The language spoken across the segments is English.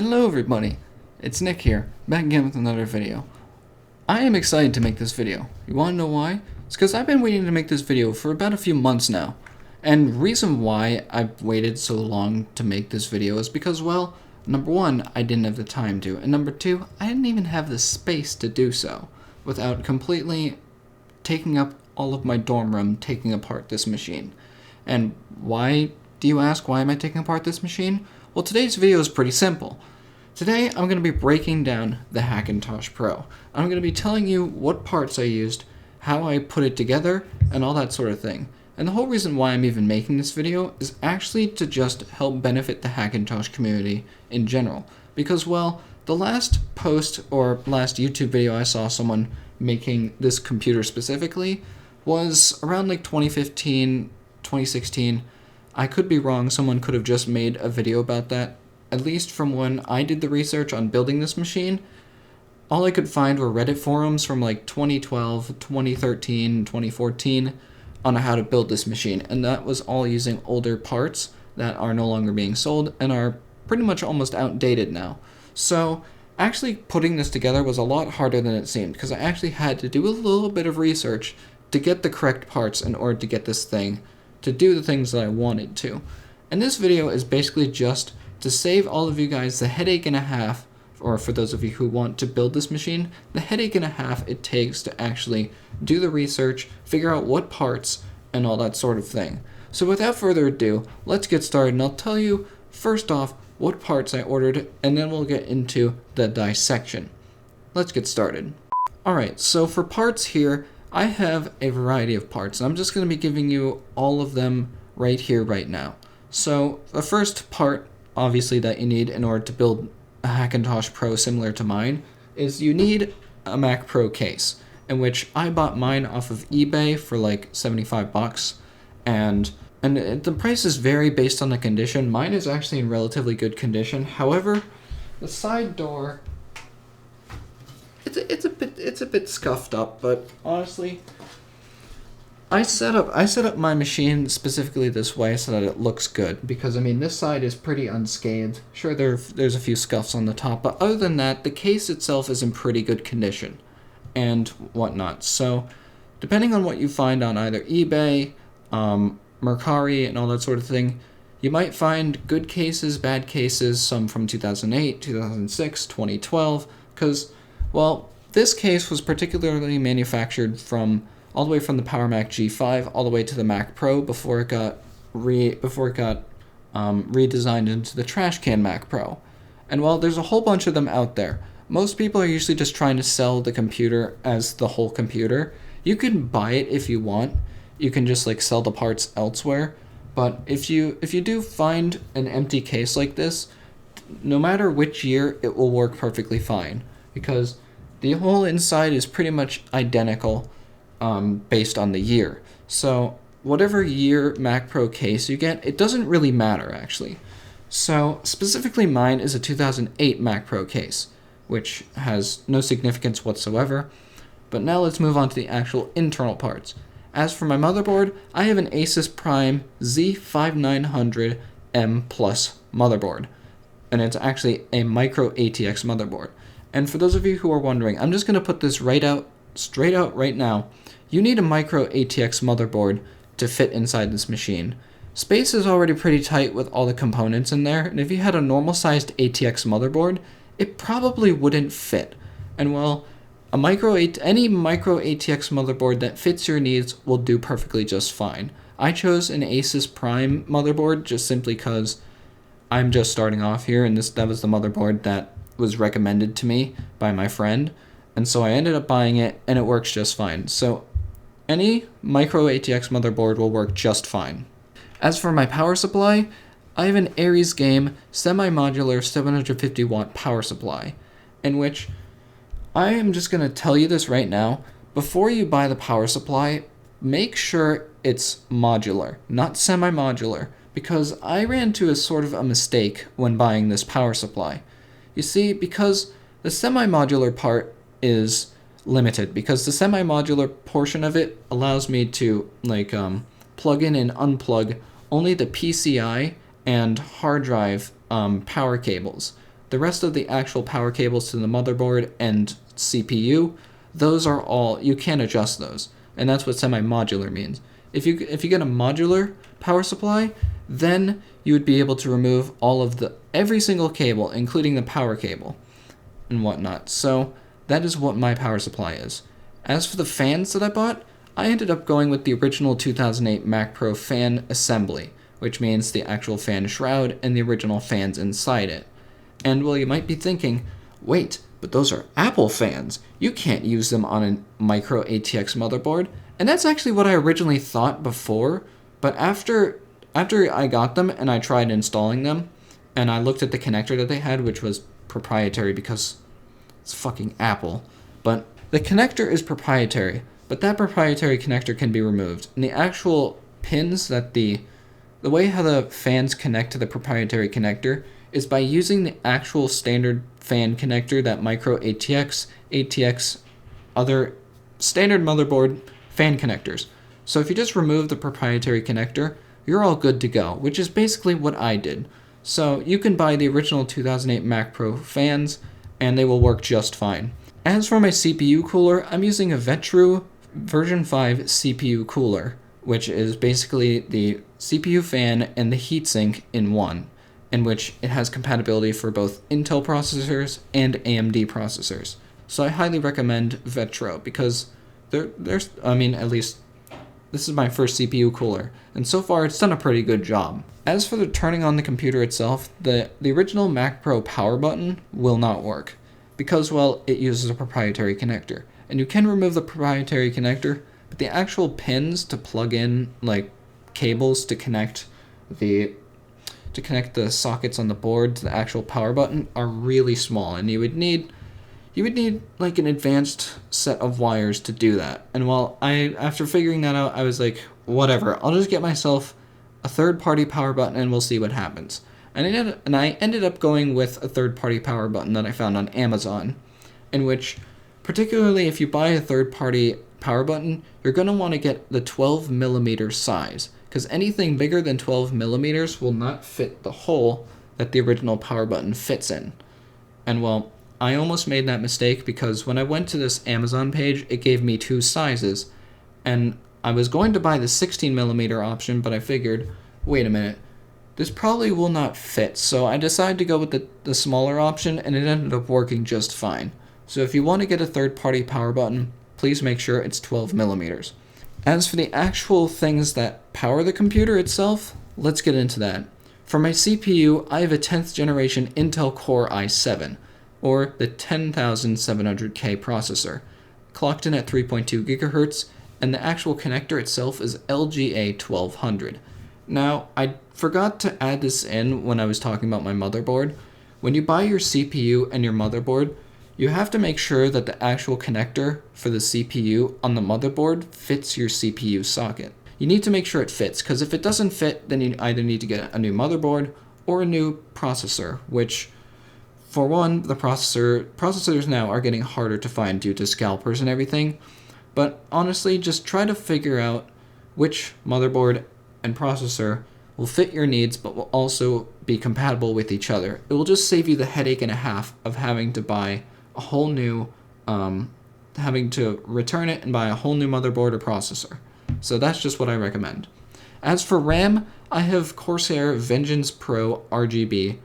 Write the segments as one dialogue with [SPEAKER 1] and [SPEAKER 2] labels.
[SPEAKER 1] Hello everybody, it's Nick here, back again with another video. I am excited to make this video. You wanna know why? It's because I've been waiting to make this video for about a few months now. And the reason why I've waited so long to make this video is because, well, number one, I didn't have the time to, and number two, I didn't even have the space to do so without completely taking up all of my dorm room taking apart this machine. And why, do you ask, why am I taking apart this machine? Well, today's video is pretty simple. Today, I'm going to be breaking down the Hackintosh Pro. I'm going to be telling you what parts I used, how I put it together, and all that sort of thing. And the whole reason why I'm even making this video is actually to just help benefit the Hackintosh community in general. Because, well, the last post or last YouTube video I saw someone making this computer specifically was around like 2015, 2016. I could be wrong, someone could have just made a video about that. At least from when I did the research on building this machine, all I could find were Reddit forums from like 2012, 2013, 2014 on how to build this machine. And that was all using older parts that are no longer being sold and are pretty much almost outdated now. So actually putting this together was a lot harder than it seemed because I actually had to do a little bit of research to get the correct parts in order to get this thing to do the things that I wanted to. And this video is basically just to save all of you guys the headache and a half, or for those of you who want to build this machine, the headache and a half it takes to actually do the research, figure out what parts, and all that sort of thing. So without further ado, let's get started, and I'll tell you, first off, what parts I ordered, and then we'll get into the dissection. Let's get started. Alright, so for parts here, I have a variety of parts, and I'm just going to be giving you all of them right here, right now. So the first part, obviously, that you need in order to build a Hackintosh Pro similar to mine, is you need a Mac Pro case, in which I bought mine off of eBay for like 75 bucks, and the prices vary based on the condition. Mine is actually in relatively good condition. However, the side door, it's a bit scuffed up, but honestly, I set up my machine specifically this way so that it looks good, because I mean this side is pretty unscathed. Sure, there's a few scuffs on the top, but other than that, the case itself is in pretty good condition and whatnot. So depending on what you find on either eBay, Mercari, and all that sort of thing, you might find good cases, bad cases, some from 2008, 2006, 2012, because, well, this case was particularly manufactured from all the way from the Power Mac G5 all the way to the Mac Pro before it got redesigned into the trash can Mac Pro. And while there's a whole bunch of them out there, most people are usually just trying to sell the computer as the whole computer. You can buy it if you want. You can just like sell the parts elsewhere. But if you do find an empty case like this, no matter which year, it will work perfectly fine, because the whole inside is pretty much identical based on the year. So whatever year Mac Pro case you get, it doesn't really matter actually. So specifically mine is a 2008 Mac Pro case, which has no significance whatsoever. But now let's move on to the actual internal parts. As for my motherboard, I have an Asus Prime Z5900M Plus motherboard, and it's actually a micro ATX motherboard. And for those of you who are wondering, I'm just going to put this straight out right now. You need a micro ATX motherboard to fit inside this machine. Space is already pretty tight with all the components in there, and if you had a normal sized ATX motherboard, it probably wouldn't fit. And well, any micro ATX motherboard that fits your needs will do perfectly just fine. I chose an Asus Prime motherboard just simply because I'm just starting off here, and that was the motherboard that was recommended to me by my friend, and so I ended up buying it, and it works just fine. So any micro ATX motherboard will work just fine. As for my power supply, I have an Aries Game semi-modular 750 watt power supply, in which I am just going to tell you this right now. Before you buy the power supply, make sure it's modular, not semi-modular, because I ran into a sort of a mistake when buying this power supply. You see, because the semi-modular part is limited, because the semi-modular portion of it allows me to plug in and unplug only the PCI and hard drive power cables, The rest of the actual power cables to the motherboard and CPU, those are all, you can't adjust those. And that's what semi-modular means. If you get a modular power supply, then you would be able to remove every single cable, including the power cable and whatnot. So that is what my power supply is. As for the fans that I bought, I ended up going with the original 2008 Mac Pro fan assembly, which means the actual fan shroud and the original fans inside it. And well, you might be thinking, wait, but those are Apple fans. You can't use them on a micro ATX motherboard. And that's actually what I originally thought before, but after I got them and I tried installing them, and I looked at the connector that they had, which was proprietary because it's fucking Apple. But the connector is proprietary, but that proprietary connector can be removed. And the actual pins that the way how the fans connect to the proprietary connector is by using the actual standard fan connector that micro ATX, other standard motherboard fan connectors. So if you just remove the proprietary connector, you're all good to go, which is basically what I did. So you can buy the original 2008 Mac Pro fans, and they will work just fine. As for my CPU cooler, I'm using a Vetru version 5 CPU cooler, which is basically the CPU fan and the heatsink in one, in which it has compatibility for both Intel processors and AMD processors. So I highly recommend Vetro because there's, at least this is my first CPU cooler, and so far it's done a pretty good job. As for the turning on the computer itself, the original Mac Pro power button will not work because, well, it uses a proprietary connector. And you can remove the proprietary connector, but the actual pins to plug in, like, cables to connect the sockets on the board to the actual power button are really small, and you would need like an advanced set of wires to do that. And after figuring that out, I was like, whatever, I'll just get myself a third-party power button and we'll see what happens. And I ended up going with a third-party power button that I found on Amazon, in which, particularly if you buy a third-party power button, you're going to want to get the 12 millimeter size, because anything bigger than 12 millimeters will not fit the hole that the original power button fits in. And well, I almost made that mistake because when I went to this Amazon page, it gave me two sizes, and I was going to buy the 16 millimeter option, but I figured, wait a minute, this probably will not fit, so I decided to go with the smaller option, and it ended up working just fine. So if you want to get a third-party power button, please make sure it's 12 millimeters. As for the actual things that power the computer itself, let's get into that. For my CPU, I have a 10th generation Intel Core i7, or the 10700K processor, clocked in at 3.2 GHz, and the actual connector itself is LGA 1200. Now, I forgot to add this in when I was talking about my motherboard. When you buy your CPU and your motherboard, you have to make sure that the actual connector for the CPU on the motherboard fits your CPU socket. You need to make sure it fits, because if it doesn't fit, then you either need to get a new motherboard or a new processor, which, for one, the processors now are getting harder to find due to scalpers and everything, but honestly, just try to figure out which motherboard and processor will fit your needs but will also be compatible with each other. It will just save you the headache and a half of having to buy a whole new, having to return it and buy a whole new motherboard or processor. So that's just what I recommend. As for RAM, I have Corsair Vengeance Pro RGB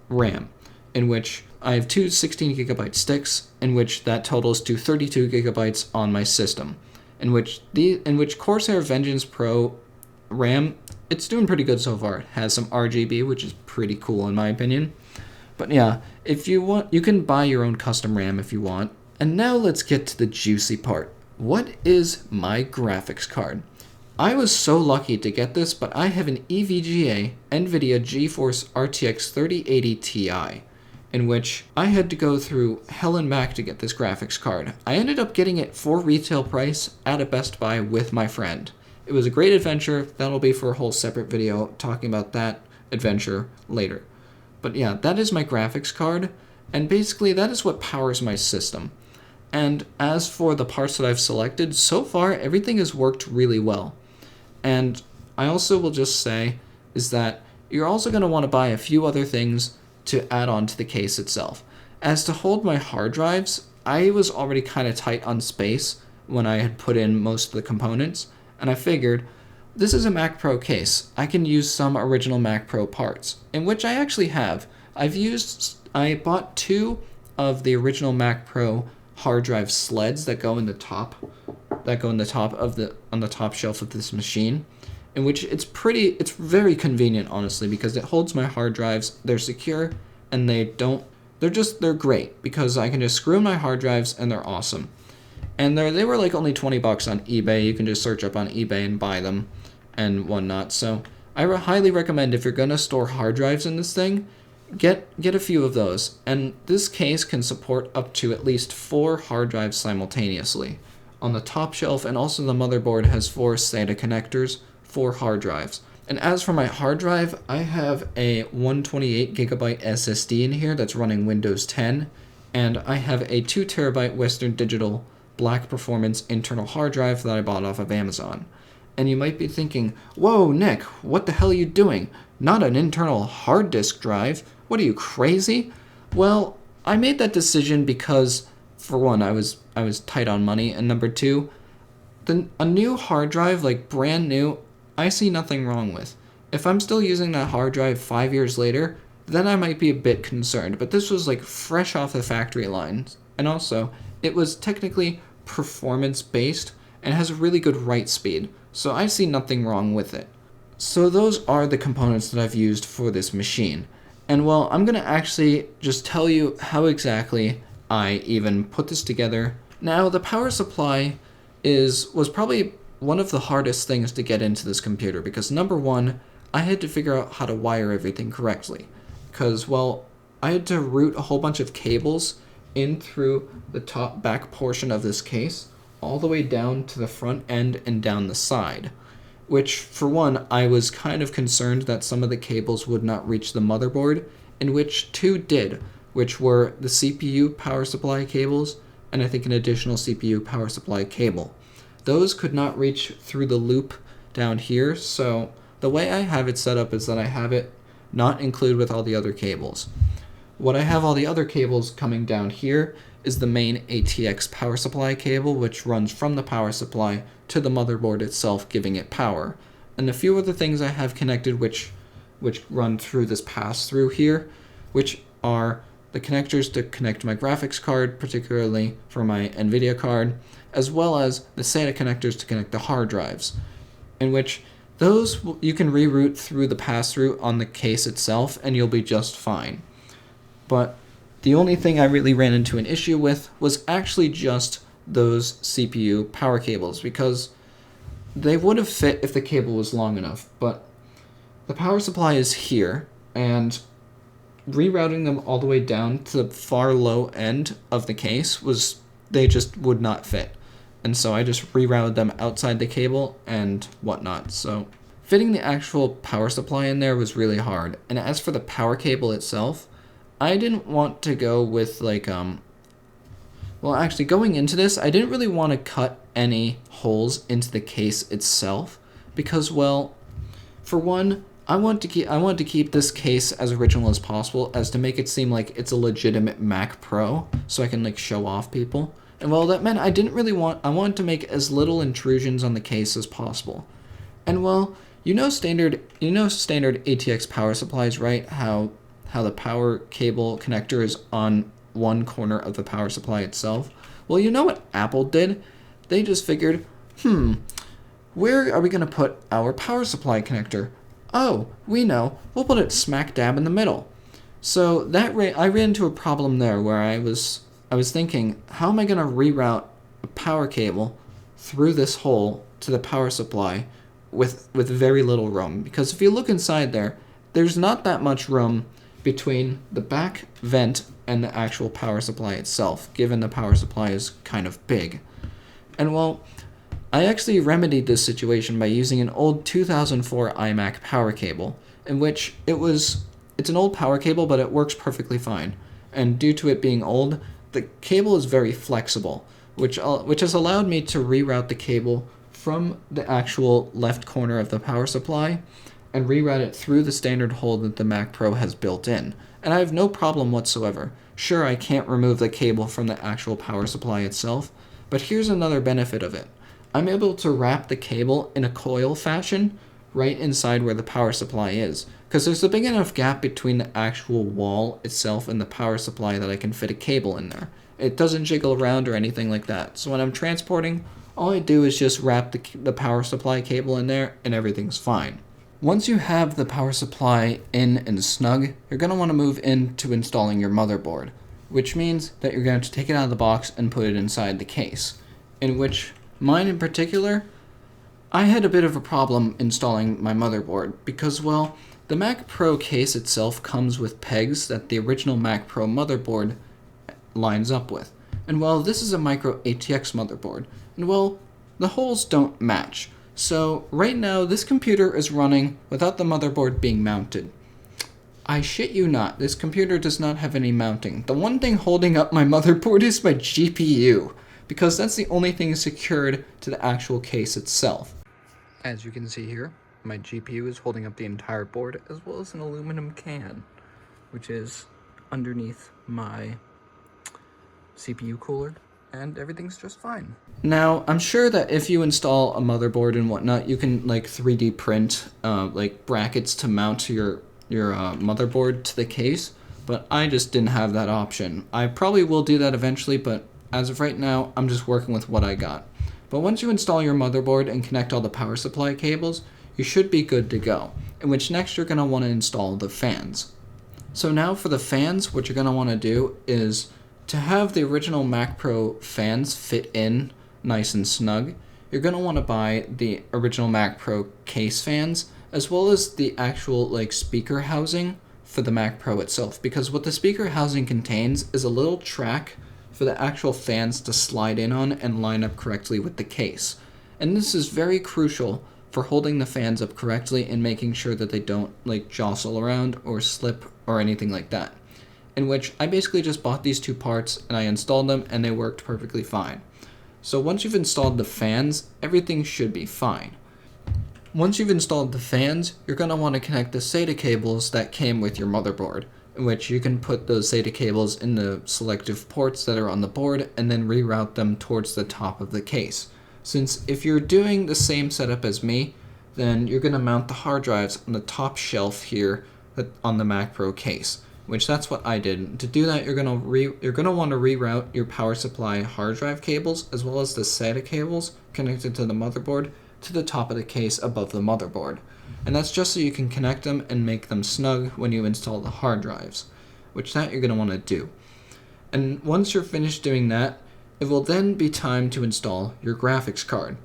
[SPEAKER 1] RAM, in which I have two 16GB sticks, in which that totals to 32 gigabytes on my system, in which Corsair Vengeance Pro RAM, it's doing pretty good so far. It has some RGB, which is pretty cool in my opinion. But yeah, if you want, you can buy your own custom RAM if you want. And now let's get to the juicy part. What is my graphics card? I was so lucky to get this, but I have an EVGA NVIDIA GeForce RTX 3080 Ti, in which I had to go through hell and back to get this graphics card. I ended up getting it for retail price at a Best Buy with my friend. It was a great adventure. That'll be for a whole separate video talking about that adventure later. But yeah, that is my graphics card, and basically that is what powers my system. And as for the parts that I've selected, so far everything has worked really well. And I also will just say is that you're also going to want to buy a few other things to add on to the case itself. As to hold my hard drives, I was already kind of tight on space when I had put in most of the components, and I figured, this is a Mac Pro case. I can use some original Mac Pro parts, in which I actually have. I bought 2 of the original Mac Pro hard drive sleds that go in the top, on the top shelf of this machine, in which it's very convenient, honestly, because it holds my hard drives. They're secure, and they're great because I can just screw in my hard drives and they're awesome. And they were like only $20 on eBay. You can just search up on eBay and buy them and whatnot. So I highly recommend, if you're gonna store hard drives in this thing, get a few of those. And this case can support up to at least 4 hard drives simultaneously. On the top shelf, and also the motherboard has 4 SATA connectors, 4 hard drives. And as for my hard drive, I have a 128GB SSD in here that's running Windows 10, and I have a 2TB Western Digital Black Performance internal hard drive that I bought off of Amazon. And you might be thinking, whoa, Nick, what the hell are you doing? Not an internal hard disk drive. What are you, crazy? Well, I made that decision because, for one, I was tight on money, and number 2, a new hard drive, like brand new, I see nothing wrong with. If I'm still using that hard drive 5 years later, then I might be a bit concerned. But this was like fresh off the factory line. And also, it was technically performance-based and has a really good write speed. So I see nothing wrong with it. So those are the components that I've used for this machine. And well, I'm going to actually just tell you how exactly I even put this together. Now, the power supply was probably one of the hardest things to get into this computer, because number 1, I had to figure out how to wire everything correctly. Because, well, I had to route a whole bunch of cables in through the top back portion of this case, all the way down to the front end and down the side. Which, for one, I was kind of concerned that some of the cables would not reach the motherboard, in which 2 did, which were the CPU power supply cables, and I think an additional CPU power supply cable. Those could not reach through the loop down here, so the way I have it set up is that I have it not include with all the other cables. What I have all the other cables coming down here is the main ATX power supply cable, which runs from the power supply to the motherboard itself, giving it power. And a few other things I have connected which run through this pass-through here, which are the connectors to connect my graphics card, particularly for my NVIDIA card, as well as the SATA connectors to connect the hard drives, in which those you can reroute through the pass-through on the case itself, and you'll be just fine. But the only thing I really ran into an issue with was actually just those CPU power cables, because they would have fit if the cable was long enough, but the power supply is here, and rerouting them all the way down to the far low end of the case they just would not fit. And so I just rerouted them outside the cable and whatnot. So fitting the actual power supply in there was really hard. And as for the power cable itself, I didn't want to go with actually going into this, I didn't really want to cut any holes into the case itself because, well, for one, I want to keep this case as original as possible, as to make it seem like it's a legitimate Mac Pro, so I can show off people. And well, that meant I wanted to make as little intrusions on the case as possible. And well, standard ATX power supplies, right? How the power cable connector is on one corner of the power supply itself. Well, you know what Apple did? They just figured, where are we going to put our power supply connector? Oh, we know. We'll put it smack dab in the middle. So I ran into a problem there where I was thinking, how am I going to reroute a power cable through this hole to the power supply with very little room? Because if you look inside there, there's not that much room between the back vent and the actual power supply itself, given the power supply is kind of big. And well, I actually remedied this situation by using an old 2004 iMac power cable, in which it's an old power cable, but it works perfectly fine. And due to it being old, the cable is very flexible, which has allowed me to reroute the cable from the actual left corner of the power supply and reroute it through the standard hole that the Mac Pro has built in. and I have no problem whatsoever. Sure, I can't remove the cable from the actual power supply itself, but here's another benefit of it. I'm able to wrap the cable in a coil fashion right inside where the power supply is, because there's a big enough gap between the actual wall itself and the power supply that I can fit a cable in there. It doesn't jiggle around or anything like that, so when I'm transporting, all I do is just wrap the power supply cable in there and everything's fine. Once you have the power supply in and snug, you're going to want to move into installing your motherboard, which means that you're going to take it out of the box and put it inside the case, in which mine in particular, I had a bit of a problem installing my motherboard because, well, the Mac Pro case itself comes with pegs that the original Mac Pro motherboard lines up with. And well, this is a micro ATX motherboard, and well, the holes don't match. So right now, this computer is running without the motherboard being mounted. I shit you not, this computer does not have any mounting. The one thing holding up my motherboard is my GPU, because that's the only thing secured to the actual case itself. As you can see here, my GPU is holding up the entire board, as well as an aluminum can, which is underneath my CPU cooler, and everything's just fine. Now, I'm sure that if you install a motherboard and whatnot, you can like 3D print like brackets to mount your motherboard to the case, but I just didn't have that option. I probably will do that eventually, but as of right now, I'm just working with what I got. But once you install your motherboard and connect all the power supply cables, you should be good to go, in which next you're going to want to install the fans. So now for the fans, what you're going to want to do is to have the original Mac Pro fans fit in nice and snug, you're going to want to buy the original Mac Pro case fans, as well as the actual like speaker housing for the Mac Pro itself, because what the speaker housing contains is a little track for the actual fans to slide in on and line up correctly with the case. And this is very crucial for holding the fans up correctly and making sure that they don't like jostle around or slip or anything like that. In which I basically just bought these two parts and I installed them and they worked perfectly fine. So once you've installed the fans, everything should be fine. Once you've installed the fans, you're going to want to connect the SATA cables that came with your motherboard, in which you can put those SATA cables in the selective ports that are on the board and then reroute them towards the top of the case. Since if you're doing the same setup as me, then you're going to mount the hard drives on the top shelf here on the Mac Pro case, which that's what I did. To do that, you're going to want to reroute your power supply hard drive cables as well as the SATA cables connected to the motherboard to the top of the case above the motherboard. And that's just so you can connect them and make them snug when you install the hard drives, which that you're going to want to do. And once you're finished doing that, it will then be time to install your graphics card,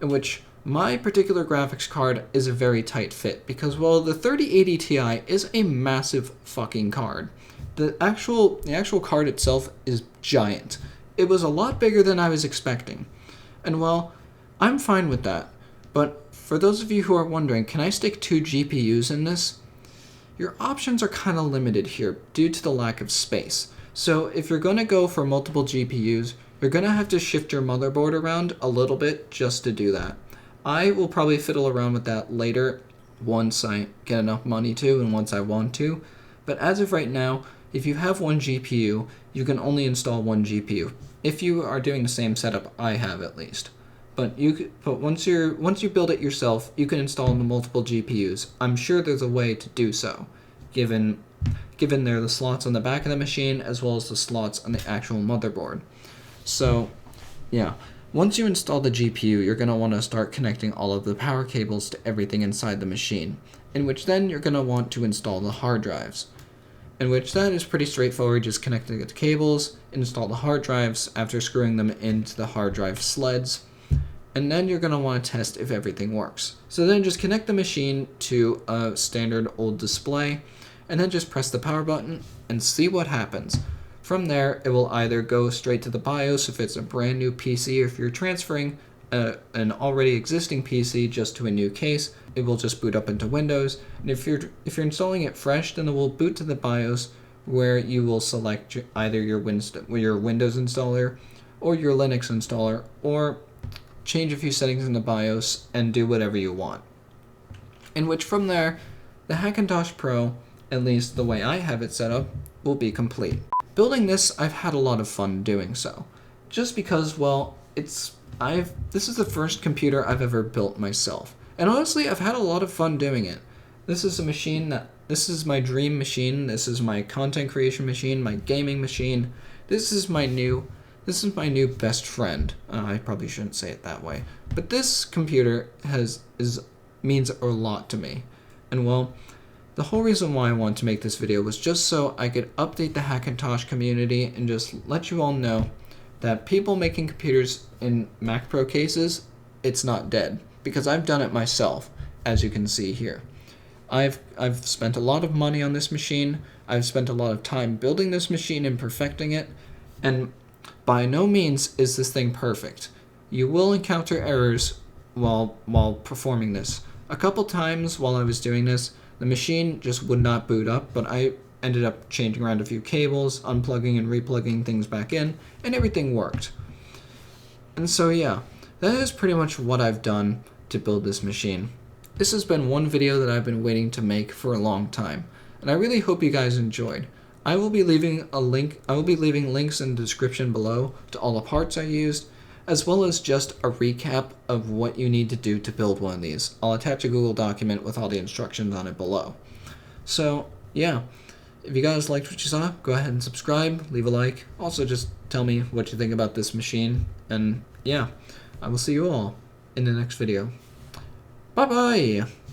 [SPEAKER 1] in which my particular graphics card is a very tight fit because, well, the 3080 Ti is a massive fucking card. The actual card itself is giant. It was a lot bigger than I was expecting. And, well, I'm fine with that. But for those of you who are wondering, can I stick 2 GPUs in this? Your options are kind of limited here due to the lack of space. So if you're going to go for multiple GPUs, you're going to have to shift your motherboard around a little bit just to do that. I will probably fiddle around with that later once I get enough money to and once I want to. But as of right now, if you have one GPU, you can only install one GPU. If you are doing the same setup I have at least. But once you build it yourself, you can install the multiple GPUs. I'm sure there's a way to do so, given there are the slots on the back of the machine as well as the slots on the actual motherboard. So, yeah. Once you install the GPU, you're going to want to start connecting all of the power cables to everything inside the machine, in which then you're going to want to install the hard drives, in which that is pretty straightforward, just connecting the cables, install the hard drives after screwing them into the hard drive sleds, and then you're going to want to test if everything works. So then just connect the machine to a standard old display, and then just press the power button and see what happens. From there, it will either go straight to the BIOS if it's a brand new PC, or if you're transferring an already existing PC just to a new case, it will just boot up into Windows. And if you're installing it fresh, then it will boot to the BIOS, where you will select either your Windows installer or your Linux installer, or change a few settings in the BIOS and do whatever you want. In which from there, the Hackintosh Pro at least the way I have it set up, will be complete. Building this, I've had a lot of fun doing so. Just because, well, this is the first computer I've ever built myself. And honestly, I've had a lot of fun doing it. This is my dream machine. This is my content creation machine, my gaming machine. This is my new best friend. I probably shouldn't say it that way. But this computer means a lot to me. And well, the whole reason why I wanted to make this video was just so I could update the Hackintosh community and just let you all know that people making computers in Mac Pro cases, it's not dead. Because I've done it myself, as you can see here. I've spent a lot of money on this machine. I've spent a lot of time building this machine and perfecting it. And by no means is this thing perfect. You will encounter errors while performing this. A couple times while I was doing this, the machine just would not boot up, but I ended up changing around a few cables, unplugging and replugging things back in, and everything worked. And so yeah, that is pretty much what I've done to build this machine. This has been one video that I've been waiting to make for a long time, and I really hope you guys enjoyed. I will be leaving links in the description below to all the parts I used, as well as just a recap of what you need to do to build one of these. I'll attach a Google document with all the instructions on it below. So, yeah. If you guys liked what you saw, go ahead and subscribe, leave a like. Also, just tell me what you think about this machine. And, yeah, I will see you all in the next video. Bye-bye!